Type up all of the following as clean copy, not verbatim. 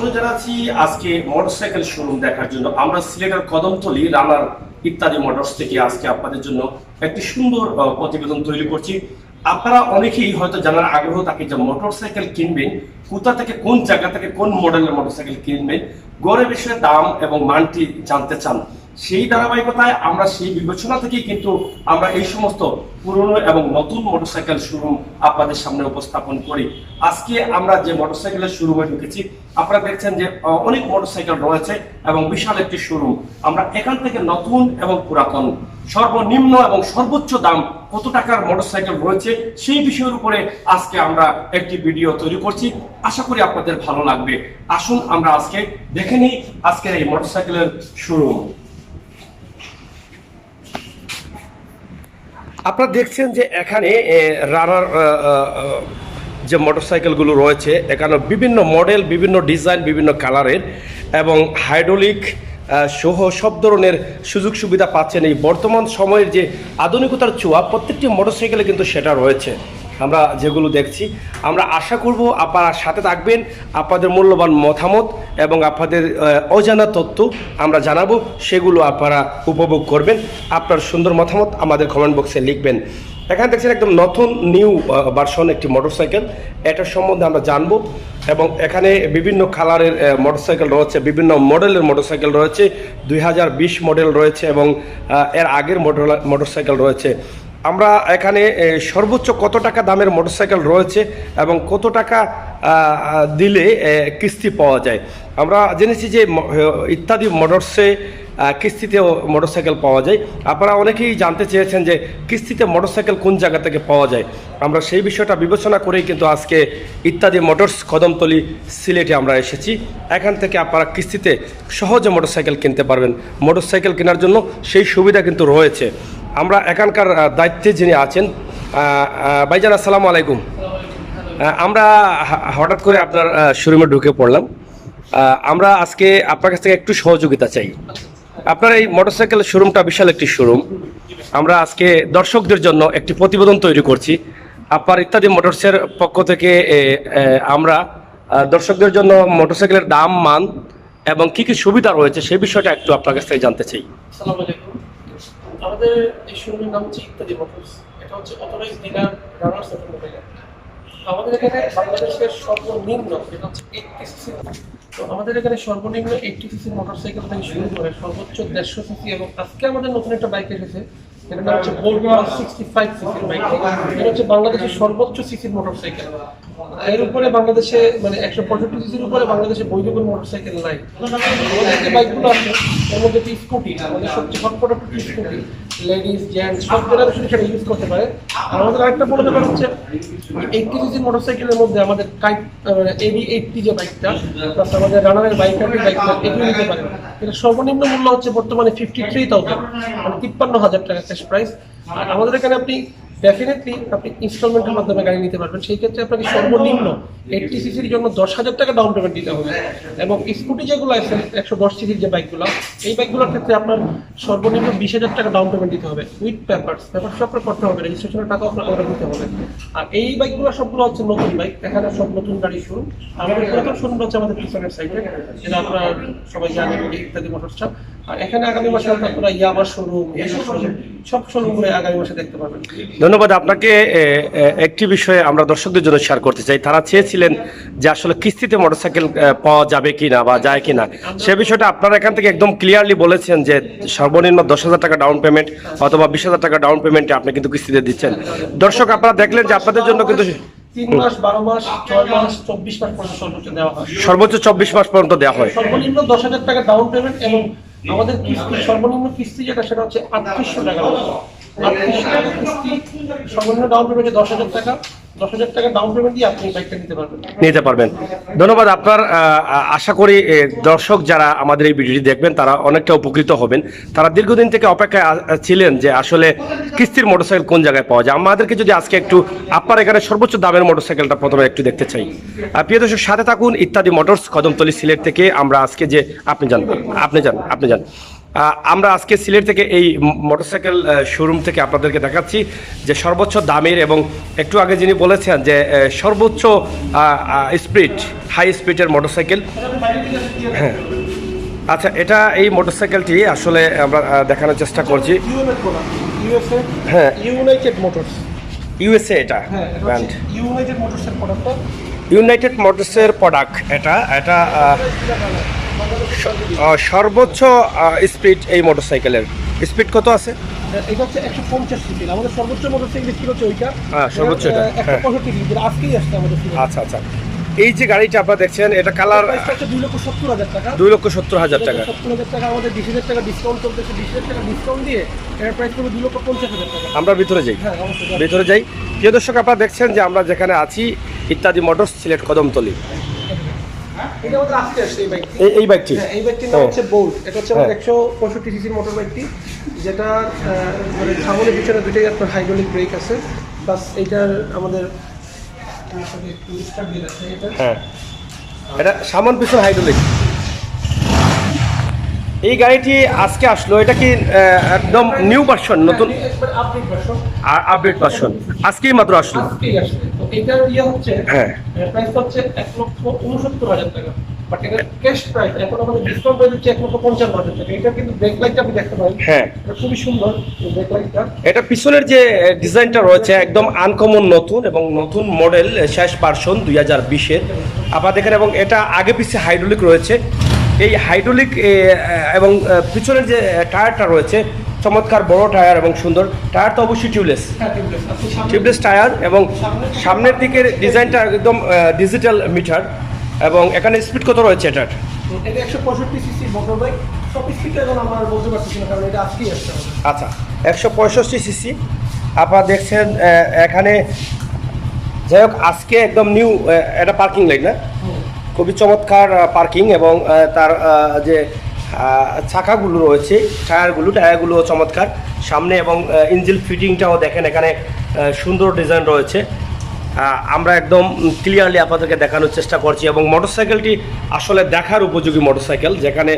স্বাগত জানাচ্ছি আজকে মোটরসাইকেল শোরুম দেখার জন্য। আমরা সিলেটের কদমতলী রানার ইত্যাদি মোটরস থেকে আজকে আপনাদের জন্য একটি সুন্দর প্রতিবেদন তৈরি করছি। আপনারা অনেকেই হয়তো জানার আগ্রহ থাকে যে মোটরসাইকেল কিনবেন কোথা থেকে, কোন জায়গা থেকে, কোন মডেলের মোটরসাইকেল কিনবেন, গড়ে বিষয়ে দাম এবং মানটি জানতে চান। সেই ধারাবাহিকতায় আমরা সেই বিবেচনা থেকেই কিন্তু আমরা এই সমস্ত পুরনো এবং নতুন মোটরসাইকেল শোরুম আপনাদের সামনে উপস্থাপন করি। আজকে আমরা যে মোটরসাইকেলের শোরুমে ঢুকেছি, আপনারা দেখছেন যে অনেক মোটরসাইকেল রয়েছে এবং বিশাল একটি শোরুম। আমরা এখান থেকে নতুন এবং পুরাতন, সর্বনিম্ন এবং সর্বোচ্চ দাম কত টাকার মোটরসাইকেল রয়েছে সেই বিষয়ের উপরে আজকে আমরা একটি ভিডিও তৈরি করছি। আশা করি আপনাদের ভালো লাগবে। আসুন আমরা আজকে দেখে নিই আজকের এই মোটরসাইকেলের শোরুম। আপনারা দেখছেন যে এখানে রানার যে মোটরসাইকেলগুলো রয়েছে, এখানে বিভিন্ন মডেল, বিভিন্ন ডিজাইন, বিভিন্ন কালারের এবং হাইড্রোলিক সহ সব ধরনের সুযোগ সুবিধা পাচ্ছেন। এই বর্তমান সময়ের যে আধুনিকতার ছোঁয়া প্রত্যেকটি মোটরসাইকেলে কিন্তু সেটা রয়েছে। আমরা যেগুলো দেখছি, আমরা আশা করব আপনারা সাথে থাকবেন, আপনাদের মূল্যবান মতামত এবং আপনাদের অজানা তথ্য আমরা জানাবো, সেগুলো আপনারা উপভোগ করবেন। আপনার সুন্দর মতামত আমাদের কমেন্ট বক্সে লিখবেন। এখানে দেখছেন একদম নতুন নিউ ভার্সন একটি মোটরসাইকেল, এটার সম্বন্ধে আমরা জানবো। এবং এখানে বিভিন্ন কালারের মোটরসাইকেল রয়েছে, বিভিন্ন মডেলের মোটরসাইকেল রয়েছে, 2020 মডেল রয়েছে এবং এর আগের মোটরসাইকেল রয়েছে। আমরা এখানে সর্বোচ্চ কত টাকা দামের মোটরসাইকেল রয়েছে এবং কত টাকা দিলে কিস্তি পাওয়া যায়। আমরা জেনেছি যে ইত্যাদি মোটরসে কিস্তিতেও মোটরসাইকেল পাওয়া যায়। আপনারা অনেকেই জানতে চেয়েছেন যে কিস্তিতে মোটরসাইকেল কোন জায়গা থেকে পাওয়া যায়। আমরা সেই বিষয়টা বিবেচনা করেই কিন্তু আজকে ইত্যাদি মোটরস কদমতলী সিলেটে আমরা এসেছি। এখান থেকে আপনারা কিস্তিতে সহজে মোটরসাইকেল কিনতে পারবেন। মোটরসাইকেল কেনার জন্য সেই সুবিধা কিন্তু রয়েছে। আমরা এখানকার দায়িত্বে যিনি আছেন, ভাইজান আসসালামু আলাইকুম। আমরা হঠাৎ করে আপনার শোরুমে ঢুকে পড়লাম। আমরা আজকে আপনার কাছ থেকে একটু সহযোগিতা চাই। আপনার এই মোটরসাইকেলের শোরুমটা বিশাল একটি শোরুম। আমরা আজকে দর্শকদের জন্য একটি প্রতিবেদন তৈরি করছি। আপনার ইত্যাদি মোটরসের পক্ষ থেকে আমরা দর্শকদের জন্য মোটরসাইকেলের দাম, মান এবং কি কি সুবিধা রয়েছে সেই বিষয়টা একটু আপনার কাছ থেকে জানতে চাই। আসসালামু আলাইকুম। আমাদের এই শোরুমের নাম হচ্ছে ইত্যাদি মোটরস। এটা হচ্ছে অথরাইজড ডিলার রানার্স অটোমোবাইল। আমাদের এখানে বাংলাদেশের সর্বনিম্ন এটা হচ্ছে 80 সিসি। তো আমাদের এখানে সর্বনিম্ন 80 সিসি মোটরসাইকেল থেকে শুরু করে সর্বোচ্চ 150 সিসি এবং আজকে আমাদের নতুন একটা বাইক এসেছে, এটার নাম হচ্ছে বোল্ট 165 সিসির বাইক। এটা হচ্ছে বাংলাদেশের সর্বোচ্চ সিসির মোটরসাইকেল। এর উপরে বাংলাদেশে মানে 165 সিসির উপরে বাংলাদেশে বৈধ কোনো মোটরসাইকেল নাই। আমাদের যে বাইকগুলো আছে এর মধ্যে একটি স্কুটি, আমাদের সবচেয়ে হটপট একটি স্কুটি, লেডিস জেন্টস সব জেনারেশন সেটা ইউজ করতে পারে। আর আমাদের আরেকটা বড় ব্যাপার হচ্ছে 80 সিসির মোটরসাইকেলের মধ্যে আমাদের এবি 80 যে বাইকটা প্লাস আমাদের রানারের বাইকটা এগুলো নিতে পারে। এটা সর্বনিম্ন মূল্য হচ্ছে বর্তমানে 53,000, মানে 53,000 টাকা ক্যাশ প্রাইস। আর আমাদের এখানে আপনি ডেফিনেটলি আপনি ইনস্টলমেন্টের মাধ্যমে গাড়ি নিতে পারবেন। সেই ক্ষেত্রে আপনাকে সর্বনিম্ন 80 সিসির জন্য 10,000 টাকা ডাউন পেমেন্ট দিতে হবে। এবং স্কুটি যেগুলো আছে 110 সিসির যে বাইকগুলো, এই বাইকগুলোর ক্ষেত্রে আপনার সর্বনিম্ন 20,000 টাকা ডাউন পেমেন্ট দিতে হবে উইথ পেপার আপনার করতে হবে, রেজিস্ট্রেশনের টাকা আপনার অর্ডার দিতে হবে। আর এই বাইকগুলো সবগুলো হচ্ছে নতুন বাইক, এখানে সব নতুন গাড়ি শুরু। আমাদের প্রথম শুরু হচ্ছে আমাদের পিছনের সাইডে, যেটা আপনার সবাই জানেন ইত্যাদি মোটরসটা। আর এখানে আগামী মাসে আপনারা ইয়ামার শোরুম, সব শোরুমগুলো আগামী মাসে দেখতে পাবেন। ধন্যবাদ আপনাকে। একটি বিষয়ে আমরা দর্শকদের জন্য শেয়ার করতে চাই। তারা চেয়েছিলেন যে আসলে কিস্তিতে মোটরসাইকেল পাওয়া যাবে কিনা বা যায় কিনা, সে বিষয়টা আপনারা এখান থেকে একদম ক্লিয়ারলি বলেছেন যে সর্বনিম্ন 10,000 টাকা ডাউন পেমেন্ট অথবা 20,000 টাকা ডাউন পেমেন্টে আপনি কিন্তু কিস্তিতে দিচ্ছেন। দর্শক আপনারা দেখলেন যে আপনাদের জন্য কিন্তু 3 মাস, 12 মাস, 6 মাস, 24 মাস পর্যন্ত সর্বোচ্চ দেওয়া হয়। সর্বোচ্চ 24 মাস পর্যন্ত দেওয়া হয়। সর্বনিম্ন 10,000 টাকা ডাউন পেমেন্ট এবং আমাদের কিস্তি সর্বনিম্ন কিস্তি যেটা সেটা হচ্ছে 3800 টাকা। 3800 টাকা কিস্তি সর্বনিম্ন ডাউন পেমেন্টে 10,000 টাকা। 10,000 টাকা ডাউন পেমেন্ট দিয়ে আপনি বাইকটা নিতে পারবেন। ধন্যবাদ আপনার। আশা করি দর্শক যারা আমাদের এই ভিডিওটি দেখবেন তারা অনেকটা উপকৃত হবেন। তারা দীর্ঘদিন থেকে অপেক্ষায় ছিলেন যে আসলে কিস্তির মোটরসাইকেল কোন জায়গায় পাওয়া যায়। আমাদেরকে যদি আজকে একটু আপনার এখানে সর্বোচ্চ দামের মোটরসাইকেলটা প্রথমে একটু দেখতে চাই। প্রিয় দর্শক সাথে থাকুন ইত্যাদি মোটরস কদমতলী সিলেট থেকে। আমরা আজকে যে আপনি যান আমরা আজকে সিলেট থেকে এই মোটরসাইকেল শোরুম থেকে আপনাদেরকে দেখাচ্ছি যে সর্বোচ্চ দামের এবং একটু আগে যিনি বলেছেন যে সর্বোচ্চ স্পিড হাই স্পিডের মোটরসাইকেল। হ্যাঁ, আচ্ছা, এটা এই মোটরসাইকেলটি আসলে আমরা দেখানোর চেষ্টা করছি। হ্যাঁ, ইউনাইটেড মোটরস, ইউএসএ এটা ব্র্যান্ড, ইউনাইটেড মোটরসের প্রোডাক্ট, ইউনাইটেড মোটরসের প্রোডাক্ট। এটা এটা সর্বোচ্চ স্পিড এই মোটরসাইকেলের স্পিড কত আছে? এটা হচ্ছে 150 সিসি। আমাদের সর্বোচ্চ মোটরসাইকেল স্পিড হচ্ছে ওইটা। হ্যাঁ, সর্বোচ্চ এটা 165 সিসি, যেটা আজকেই আসছে আমাদের ফিরে। আচ্ছা আচ্ছা, এই যে গাড়িটা আপনারা দেখছেন এটা কালার প্রাইসটা হচ্ছে 2,70,000 টাকা। 2,70,000 টাকা। 2,70,000 টাকা আমাদের 20,000 টাকা ডিসকাউন্ট চলতেছে। 20,000 টাকা ডিসকাউন্ট দিয়ে এর প্রাইস পড়বে 2,50,000 টাকা। আমরা ভিতরে যাই, হ্যাঁ অবশ্যই ভিতরে যাই। প্রিয় দর্শক, আপনারা দেখছেন যে আমরা যেখানে আছি ইত্যাদি মোটরস, সিলেট কদমতলী। এটা আমাদের আজকে আসছে এই বাইকটি। এই বাইকটি, হ্যাঁ, এই বাইকটির নাম হচ্ছে বোল্ট। এটা হচ্ছে আমাদের 165 সিসির মোটর বাইকটি, যেটা মানে সামনে পিছনে দুটোই আপনার হাইড্রোলিক ব্রেক আছে। বাস এইটার আমাদের হ্যাঁ, এটা সামন পিছন হাইড্রোলিক। এই গাড়িটি আজকে আসলো, এটা কি একদম নিউ ভার্সন, নতুন আপডেট ভার্সন, আর আপডেট ভার্সন আজকেই মাত্র আসলো? আজকেই আসছে। তো এটার হচ্ছে হ্যাঁ, প্রাইস হচ্ছে 1,69,000 টাকা। বাট এটা ক্যাশ প্রাইস, এখন আমাদের ডিসকাউন্ট প্রাইস হচ্ছে 1,55,000 টাকা। এটা কিন্তু ব্রেক লাইটটা আপনি দেখতে পারেন। হ্যাঁ, এটা খুবই সুন্দর ব্রেক লাইটটা। এটা পিছনের যে ডিজাইনটা রয়েছে একদম আনকমন, নতুন এবং নতুন মডেল, শেষ ভার্সন 2020-এর আপনারা দেখেন। এবং এটা আগে পিছে হাইড্রোলিক রয়েছে। এই হাইড্রোলিক এবং পিছনের যে টায়ারটা রয়েছে চমৎকার বড় টায়ার এবং সুন্দর টায়ার, তো অবশ্যই টিউবলেস, টিউবলেস টায়ার। এবং সামনের দিকের ডিজাইনটা একদম ডিজিটাল মিটার। এবং এখানে স্পিড কত রয়েছে এটার? এটা 165 সিসি মোটর বাইক। সব স্পিড এখন আমরা বলতে পারছি না, কারণ এটা আজকেই আসছে। আচ্ছা, 165 সিসি আপনারা দেখছেন এখানে। যাই হোক, আজকে একদম নিউ এটা পার্কিং লাইন, না? খুবই চমৎকার পার্কিং। এবং তার যে চাকাগুলো রয়েছে, টায়ারগুলো চমৎকার সামনে। এবং ইঞ্জিন ফিটিংটাও দেখেন, এখানে সুন্দর ডিজাইন রয়েছে। আমরা একদম ক্লিয়ারলি আপনাদেরকে দেখানোর চেষ্টা করছি। এবং মোটরসাইকেলটি আসলে দেখার উপযোগী মোটরসাইকেল, যেখানে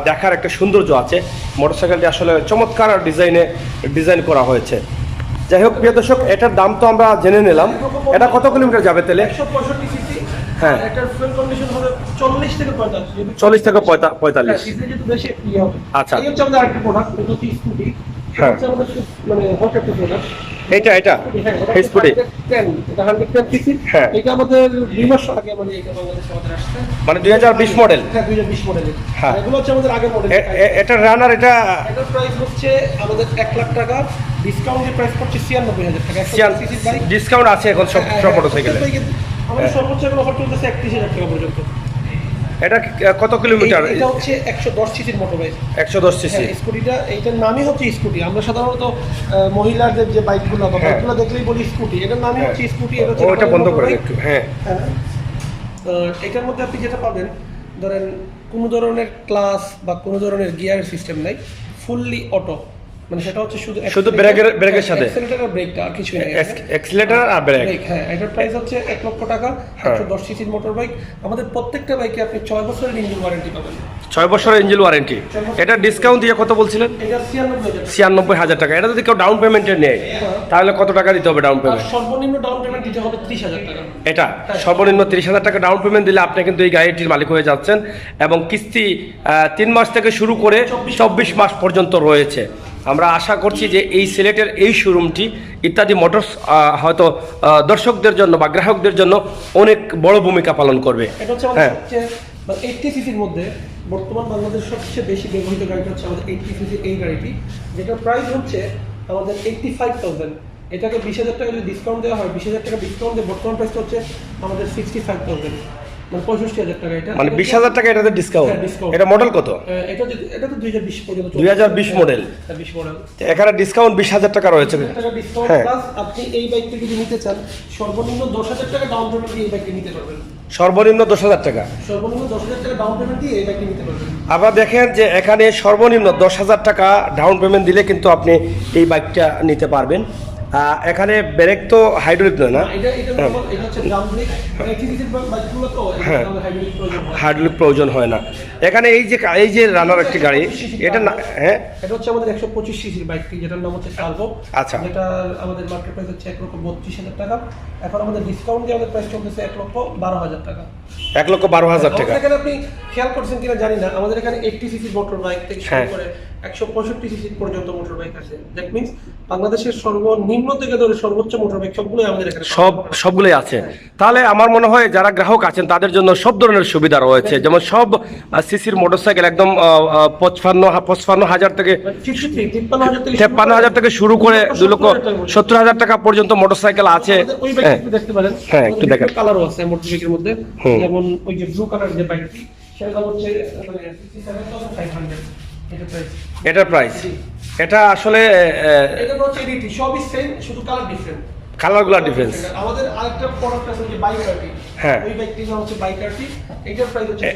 দেখার একটা সৌন্দর্য আছে। মোটরসাইকেলটি আসলে চমৎকার ডিজাইন করা হয়েছে। যাই হোক, প্রিয় দর্শক, এটার দাম তো আমরা জেনে নিলাম। এটা কত কিলোমিটার যাবে তেলে? 165 সিসি। হ্যাঁ, এটার ফুয়েল কন্ডিশন হবে 40 থেকে 45। 40 থেকে 45। সিসি যদি বেশি হবে। আচ্ছা, এই হচ্ছে আমাদের আরেকটা প্রোডাক্ট, এটা হচ্ছে স্কুটি। হ্যাঁ, এটা আমাদের মানে হট একটা প্রোডাক্ট। এটা স্কুটি, এটা 110 সিসি। হ্যাঁ, এটা আমাদের 2 মাস আগে মানে এটা বাংলাদেশে আমাদের আসছে, মানে 2020 মডেল। হ্যাঁ 2020 মডেলের। হ্যাঁ, এগুলো হচ্ছে আমাদের আগের মডেল। এটা রানার, এটার প্রাইস হচ্ছে আমাদের 1 লাখ টাকা। ডিসকাউন্টের প্রাইস পড়ছে 96,000 টাকা। 100 সিসির বাইক, ডিসকাউন্ট আছে এখন সব মোটরসাইকেলে। আমাদের সর্বোচ্চ এখন অফার চলতেছে 31,000 টাকা পর্যন্ত। এটা কত কিলোমিটার? এটা হচ্ছে 110 সিসির মোটর বাইক। 110 সিসি স্কুটিটা, এইটার নামই হচ্ছে স্কুটি। আমরা সাধারণত মহিলাদের যে বাইকগুলো বা বাইকগুলো দেখলেই বলি স্কুটি। এটার নামই হচ্ছে স্কুটি। এটা হচ্ছে ওটা বন্ধ করে একটু। হ্যাঁ, এটার মধ্যে আপনি যেটা পাবেন, ধরেন কোনো ধরনের ক্লাস বা কোনো ধরনের গিয়ার সিস্টেম নাই, ফুললি অটো। মানে সেটা হচ্ছে শুধু ব্রেকের সাথে অ্যাক্সেলেটর আর ব্রেকটা, আর কিছুই নাই। অ্যাক্সিলারেটর আর ব্রেক। হ্যাঁ, এটার প্রাইস হচ্ছে 1 লক্ষ টাকা। 110 সিসির মোটর বাইক। আমাদের প্রত্যেকটা বাইকে আপনি 6 বছরের ইঞ্জিন ওয়ারেন্টি পাবেন। 6 বছরের ইঞ্জিন ওয়ারেন্টি। এটা ডিসকাউন্ট দিয়ে কত বলছিলেন? এটা 96,000 টাকা। 96,000 টাকা। এটা যদি কেউ ডাউন পেমেন্টে নেয় তাহলে কত টাকা দিতে হবে ডাউন আর পেমেন্ট? সর্বনিম্ন ডাউন পেমেন্ট দিতে হবে 30,000 টাকা। এটা সর্বনিম্ন 30,000 টাকা ডাউন পেমেন্ট দিলে আপনি কিন্তু এই গাড়িটির মালিক হয়ে যাচ্ছেন। এবং কিস্তি 3 মাস থেকে শুরু করে 24 মাস পর্যন্ত রয়েছে। আমরা আশা করছি যে এই সিলেটের এই শোরুমটি ইত্যাদি মোটরস হয়তো দর্শকদের জন্য বা গ্রাহকদের জন্য অনেক বড় ভূমিকা পালন করবে। এটা হচ্ছে আমাদের সবচেয়ে 80 সিসির মধ্যে বর্তমান বাংলাদেশের সবচেয়ে বেশি ব্যবহৃত গাড়িটা হচ্ছে আমাদের 80 সিসির এই গাড়িটি, যেটার প্রাইস হচ্ছে আমাদের 85,000। এটাকে 20,000 টাকা যদি ডিসকাউন্ট দেওয়া হয়, 20,000 টাকা ডিসকাউন্ট দিয়ে বর্তমান প্রাইসটা হচ্ছে আমাদের 65,000, মানে 65,000 টাকা। এটা মানে 20,000 টাকা এটাতে ডিসকাউন্ট। ডিসকাউন্ট। এটা মডেল কত? এটা তো 2020 পর্যন্ত। 2020 মডেল। 20 মডেল। এখানে ডিসকাউন্ট 20,000 টাকা রয়েছে। টাকা ডিসকাউন্ট প্লাস আপনি এই বাইকটা যদি নিতে চান, সর্বনিম্ন 10,000 টাকা ডাউন পেমেন্ট দিয়ে এই বাইকটা নিতে পারবেন। সর্বনিম্ন 10,000 টাকা। সর্বনিম্ন 10,000 টাকা ডাউন পেমেন্ট দিয়ে এই বাইকটা নিতে পারবেন। আবার দেখেন যে এখানে সর্বনিম্ন 10,000 টাকা ডাউন পেমেন্ট দিলে কিন্তু আপনি এই বাইকটা নিতে পারবেন। এখানে ব্রেক তো হাইড্রোলিক নয় না? এটা নরমাল, এটা হচ্ছে ড্রাম ব্রেক। এটিসিসির বাইকগুলো তো হ্যাঁ। হাইড্রোলিক প্রয়োজন হয়। হাইড্রোলিক প্রয়োজন হয় না। এখানে এই যে রানার একটি গাড়ি, এটা না, হ্যাঁ এটা হচ্ছে আমাদের 125 সিসির বাইকটি, যেটার নাম হচ্ছে টার্বো। আচ্ছা। যেটা আমাদের মার্কেট প্রাইস হচ্ছে 1,32,000 টাকা। এখন আমাদের ডিসকাউন্ট দিয়ে আমাদের প্রাইস চলতেছে 1,12,000 টাকা। 1,12,000 টাকা। আমাদের এখানে আপনি খেয়াল করছেন কিনা জানি না, আমাদের এখানে 80 সিসির মোটর বাইক থেকে শুরু হ্যাঁ। করে 165 সিসি পর্যন্ত মোটর বাইক আছে। দ্যাট মিন্স বাংলাদেশের সর্বনিম্ন থেকে ধরে সর্বোচ্চ মোটর বাইক সবগুলোই আমাদের এখানে সবগুলোই আছে। তাহলে আমার মনে হয় যারা গ্রাহক আছেন তাদের জন্য সব ধরনের সুবিধা রয়েছে, যেমন সব সিসির মোটরসাইকেল একদম 55,000 থেকে 53,000 থেকে শুরু করে 2,70,000 টাকা পর্যন্ত মোটরসাইকেল আছে। আমাদের ওই বাইকটা একটু দেখতে পারেন। হ্যাঁ, একটু দেখেন। কালারও আছে মোটর বাইকের মধ্যে, হুম। যেমন ওই যে ব্লু কালার যে বাইকটি, সেটা দাম হচ্ছে 67,500 এটা প্রাইস। এটার প্রাইস, এটা আসলে এটা হচ্ছে এডিটি, সবই সেম, শুধু কালার ডিফারেন্ট। কালারগুলো ডিফারেন্স। আমাদের আরেকটা প্রোডাক্ট আছে যে বাইকারটি। হ্যাঁ। ওই বাইকটির নাম হচ্ছে বাইকারটি। এটার প্রাইস হচ্ছে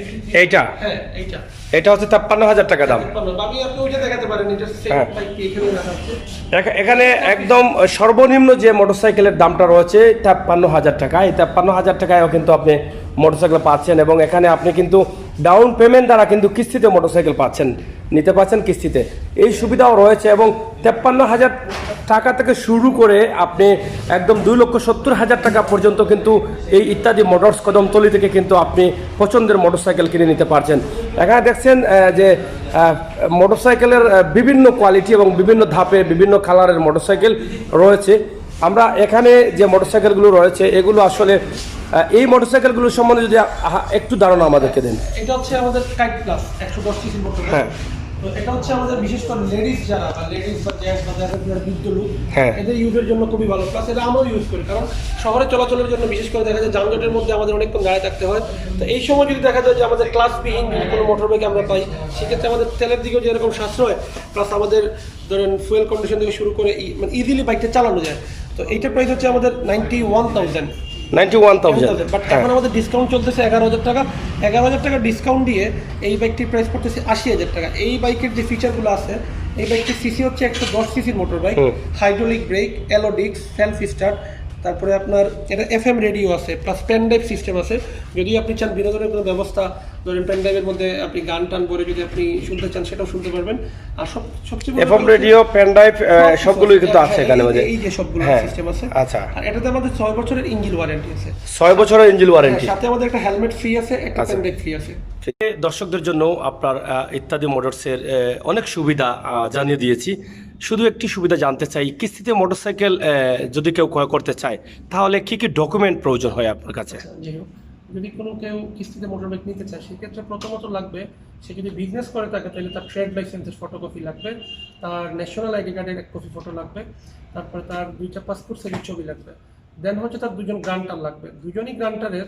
এইটা? হ্যাঁ, এইটা। এটা হচ্ছে 53,000 টাকা দাম। আমি আপনি ওইটা দেখাতে পারেন, এটা সেম হ্যাঁ। বাইকটি এখানে রাখা আছে। এখানে একদম সর্বনিম্ন যে মোটরসাইকেলের দামটা রয়েছে 53,000 টাকা। এই 53,000 টাকায়ও কিন্তু আপনি মোটরসাইকেল পাচ্ছেন, এবং এখানে আপনি কিন্তু ডাউন পেমেন্ট দ্বারা কিন্তু কিস্তিতে মোটরসাইকেল পাচ্ছেন, নিতে পাচ্ছেন কিস্তিতে। এই সুবিধাও রয়েছে, এবং 53,000 টাকা থেকে শুরু করে আপনি একদম 2,70,000 টাকা পর্যন্ত কিন্তু এই ইত্যাদি মোটরস কদমতলী থেকে কিন্তু আপনি পছন্দের মোটরসাইকেল কিনে নিতে পারছেন। এখানে দেখছেন যে মোটরসাইকেলের বিভিন্ন কোয়ালিটি এবং বিভিন্ন ধাপে বিভিন্ন কালারের মোটরসাইকেল রয়েছে। আমরা এখানে যে মোটরসাইকেলগুলো রয়েছে এগুলো আসলে এই মোটরসাইকেলগুলো সম্বন্ধে যদি একটু ধারণা আমাদেরকে দেন। এটা হচ্ছে আমাদের কাইট প্লাস 110 সিসি মোটর। হ্যাঁ। তো এটা হচ্ছে আমাদের বিশেষ করে লেডিস যারা বা লেডিস বা জেন্টস বা যারা বৃদ্ধ লোক, হ্যাঁ। এদের ইউজের জন্য খুবই ভালো। প্লাস এটা আমরাও ইউজ করি, কারণ শহরে চলাচলের জন্য বিশেষ করে দেখা যায় যানজটের মধ্যে আমাদের অনেকক্ষণ দাঁড়িয়ে থাকতে হয়। তো এই সময় যদি দেখা যায় যে আমাদের ক্লাসবিহীন যদি কোনো মোটর বাইক আমরা পাই, সেক্ষেত্রে আমাদের তেলের দিকেও যেরকম সাশ্রয়, প্লাস আমাদের ধরেন ফুয়েল কন্ডিশন থেকে শুরু করে মানে ইজিলি বাইকটা চালানো যায়। তো এইটার প্রাইস হচ্ছে আমাদের 91,000। 91,000। বাট এখন আমাদের ডিসকাউন্ট চলতেছে 11,000 টাকা। 11,000 টাকা ডিসকাউন্ট দিয়ে এই বাইকটির প্রাইস পড়তেছে 80,000 টাকা। এই বাইকের যে ফিচারগুলো আছে, এই বাইকটির সিসি হচ্ছে 110 সিসির মোটর বাইক, হাইড্রোলিক ব্রেক, এলো ডিস্ক, সেলফ স্টার্ট, তারপরে আপনার এটা এফএম রেডিও আছে, প্লাস পেন ড্রাইভ সিস্টেম আছে। যদি আপনি চান বিনোদনের কোনো ব্যবস্থা, ধরেন পেন ড্রাইভের মধ্যে আপনি গান টান করে যদি আপনি শুনতে চান সেটাও শুনতে পারবেন। আর সবচেয়ে এফএম রেডিও, পেন ড্রাইভ সবগুলোই কিন্তু আছে এখানে মধ্যে। এই যে সবগুলো সিস্টেম আছে। আচ্ছা। আর এটাতে আমাদের 6 বছরের ইঞ্জিন ওয়ারেন্টি আছে। 6 বছরের ইঞ্জিন ওয়ারেন্টি। সাথে আমাদের একটা হেলমেট ফ্রি আছে, একটা পেন ড্রাইভ ফ্রি আছে। দর্শকদের জন্য আপনার ইত্যাদি মোটরসের অনেক সুবিধা জানিয়ে দিয়েছি। শুধু একটি সুবিধা জানতে চাই, কিস্তিতে মোটরসাইকেল যদি কেউ ক্রয় করতে চায় তাহলে কি কি ডকুমেন্ট প্রয়োজন হয় আপনার কাছে? যদি কোনো কেউ কিস্তিতে মোটর বাইক নিতে চায়, সেক্ষেত্রে প্রথমত লাগবে, সে যদি বিজনেস করে থাকে তাহলে তার ট্রেড লাইসেন্সের ফটোকপি লাগবে, তার ন্যাশনাল আইডি কার্ডের 1 কপি ফটো লাগবে, তারপরে তার 2টা পাসপোর্ট সাইজের ছবি লাগবে। দেন হচ্ছে তার 2জন গ্রান্টার লাগবে, 2জনই গ্রান্টারের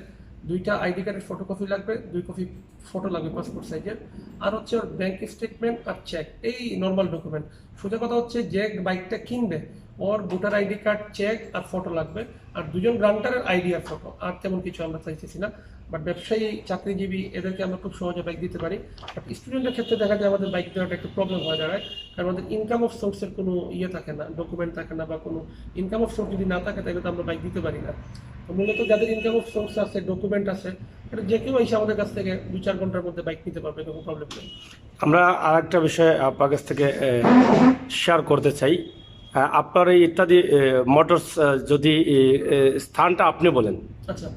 2টা আইডি কার্ডের ফটোকপি লাগবে, 2 কপি ফটো লাগবে পাসপোর্ট সাইজের, আর হচ্ছে ওর ব্যাংক স্টেটমেন্ট আর চেক। এই নর্মাল ডকুমেন্ট। সোজা কথা হচ্ছে যে বাইকটা কিনবে ওর ভোটার আইডি কার্ড, চেক আর ফটো লাগবে, আর 2জন গ্রান্টারের আইডি আর ফটো। আর তেমন কিছু আমরা চাইতেছি না। বাট ব্যবসায়ী, চাকরিজীবী এদেরকে আমরা খুব সহজে বাইক দিতে পারি। বাট স্টুডেন্টের ক্ষেত্রে দেখা যায় আমাদের বাইক দেওয়াটা একটু প্রবলেম হয়ে দাঁড়ায়, কারণ আমাদের ইনকাম অফ সোর্সের কোনো থাকে না, ডকুমেন্ট থাকে না, বা কোনো ইনকাম অফ সোর্স যদি না থাকে তাহলে তো আমরা বাইক দিতে পারি না। তো মূলত যাদের ইনকাম অফ সোর্স আছে, ডকুমেন্ট আছে, এটা যে কেউ এসে আমাদের কাছ থেকে 2-4 ঘন্টার মধ্যে বাইক নিতে পারবে, কোনো প্রবলেম নেই। আমরা আরেকটা বিষয় আপনার কাছ থেকে শেয়ার করতে চাই। আপনার এই ইত্যাদি মোটরস যদি স্থানটা আপনি বলেন। আচ্ছা,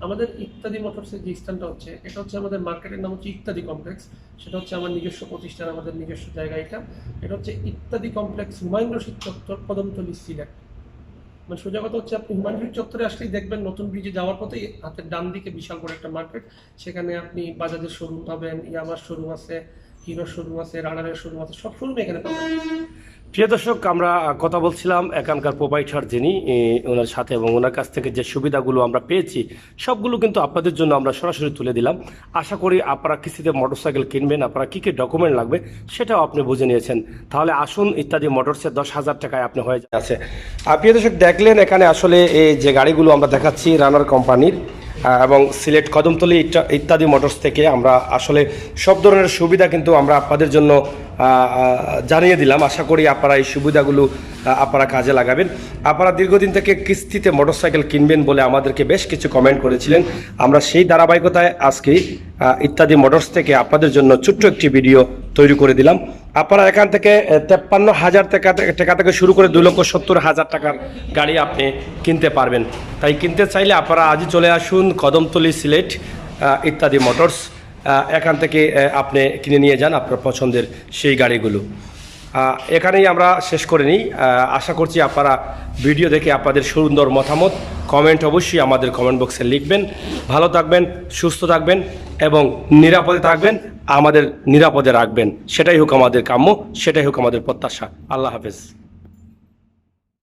আমাদের ইত্যাদি মোটরসের যে স্থানটা হচ্ছে, এটা হচ্ছে আমাদের মার্কেটের নাম হচ্ছে ইত্যাদি কমপ্লেক্স। সেটা হচ্ছে আমার নিজস্ব প্রতিষ্ঠান, আমাদের নিজস্ব জায়গা। এটা হচ্ছে ইত্যাদি কমপ্লেক্স, হুমায়ুন রশিদ চত্বর, কদমতলী, সিলেট। মানে সোজা কথা হচ্ছে আপনি হুমায়ুন রশিদ চত্বরে আসলেই দেখবেন নতুন ব্রিজে যাওয়ার পথেই হাতের ডান দিকে বিশাল বড় একটা মার্কেট। সেখানে আপনি বাজাজের শোরুম পাবেন, ইয়ামার শোরুম আছে, হিরোর শোরুম আছে, রাডারের শোরুম আছে, সব শোরুম এখানে পাবেন। প্রিয় দর্শক, আমরা কথা বলছিলাম এখানকার প্রোপাইটার যিনি, ওনার সাথে, এবং ওনার কাছ থেকে যে সুবিধাগুলো আমরা পেয়েছি সবগুলো কিন্তু আপনাদের জন্য আমরা সরাসরি তুলে দিলাম। আশা করি আপনারা কিস্তিতে মোটরসাইকেল কিনবেন, আপনারা কী কী ডকুমেন্ট লাগবে সেটাও আপনি বুঝে নিয়েছেন। তাহলে আসুন, ইত্যাদি মোটরসে 10,000 টাকায় আপনি হয়ে যাচ্ছে। প্রিয় দর্শক, দেখলেন এখানে আসলে এই যে গাড়িগুলো আমরা দেখাচ্ছি রানার কোম্পানির, এবং সিলেট কদমতলী ইত্যাদি মোটরস থেকে আমরা আসলে সব ধরনের সুবিধা কিন্তু আমরা আপনাদের জন্য জানিয়ে দিলাম। আশা করি আপনারা এই সুবিধাগুলো আপনারা কাজে লাগাবেন। আপনারা দীর্ঘদিন থেকে কিস্তিতে মোটরসাইকেল কিনবেন বলে আমাদেরকে বেশ কিছু কমেন্ট করেছিলেন। আমরা সেই ধারাবাহিকতায় আজকে ইত্যাদি মোটরস থেকে আপনাদের জন্য ছোট্ট একটি ভিডিও তৈরি করে দিলাম। আপনারা এখান থেকে 53,000 টাকা থেকে শুরু করে 2,70,000 টাকার গাড়ি আপনি কিনতে পারবেন। তাই কিনতে চাইলে আপনারা আজই চলে আসুন কদমতলী সিলেট ইত্যাদি মোটরস। এখান থেকে আপনি কিনে নিয়ে যান আপনার পছন্দের সেই গাড়িগুলো। এখানেই আমরা শেষ করে নিই। আশা করছি আপনারা ভিডিও দেখে আপনাদের সুন্দর মতামত কমেন্ট অবশ্যই আমাদের কমেন্ট বক্সে লিখবেন। ভালো থাকবেন, সুস্থ থাকবেন এবং নিরাপদে থাকবেন, আমাদের নিরাপদে রাখবেন। সেটাই হোক আমাদের কাম্য, সেটাই হোক আমাদের প্রত্যাশা। আল্লাহ হাফেজ।